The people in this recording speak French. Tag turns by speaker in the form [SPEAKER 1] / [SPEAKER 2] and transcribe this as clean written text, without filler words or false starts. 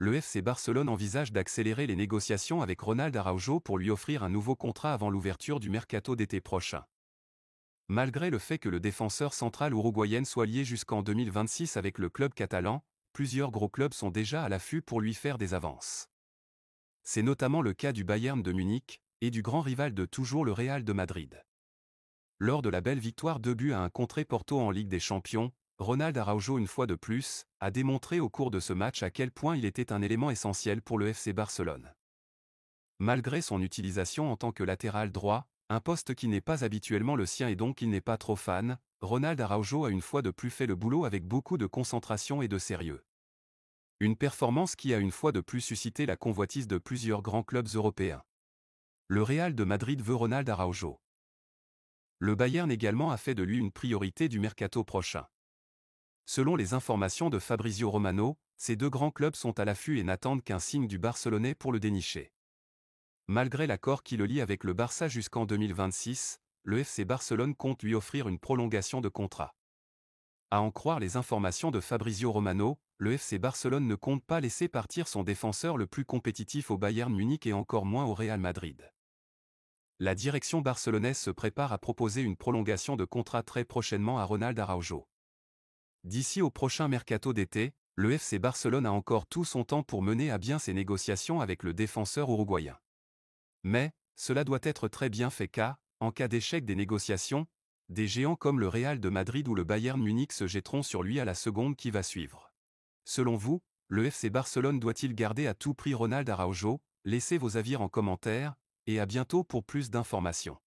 [SPEAKER 1] le FC Barcelone envisage d'accélérer les négociations avec Ronald Araujo pour lui offrir un nouveau contrat avant l'ouverture du mercato d'été prochain. Malgré le fait que le défenseur central uruguayen soit lié jusqu'en 2026 avec le club catalan, plusieurs gros clubs sont déjà à l'affût pour lui faire des avances. C'est notamment le cas du Bayern de Munich, et du grand rival de toujours le Real de Madrid. Lors de la belle victoire 2-1 contre Porto en Ligue des Champions, Ronald Araujo une fois de plus, a démontré au cours de ce match à quel point il était un élément essentiel pour le FC Barcelone. Malgré son utilisation en tant que latéral droit, un poste qui n'est pas habituellement le sien et donc il n'est pas trop fan, Ronald Araujo a une fois de plus fait le boulot avec beaucoup de concentration et de sérieux. Une performance qui a une fois de plus suscité la convoitise de plusieurs grands clubs européens. Le Real de Madrid veut Ronald Araujo. Le Bayern également a fait de lui une priorité du mercato prochain. Selon les informations de Fabrizio Romano, ces deux grands clubs sont à l'affût et n'attendent qu'un signe du Barcelonais pour le dénicher. Malgré l'accord qui le lie avec le Barça jusqu'en 2026, le FC Barcelone compte lui offrir une prolongation de contrat. À en croire les informations de Fabrizio Romano, le FC Barcelone ne compte pas laisser partir son défenseur le plus compétitif au Bayern Munich et encore moins au Real Madrid. La direction barcelonaise se prépare à proposer une prolongation de contrat très prochainement à Ronald Araujo. D'ici au prochain mercato d'été, le FC Barcelone a encore tout son temps pour mener à bien ses négociations avec le défenseur uruguayen. Mais, cela doit être très bien fait car, en cas d'échec des négociations, des géants comme le Real de Madrid ou le Bayern Munich se jetteront sur lui à la seconde qui va suivre. Selon vous, le FC Barcelone doit-il garder à tout prix Ronald Araujo? Laissez vos avis en commentaire, et à bientôt pour plus d'informations.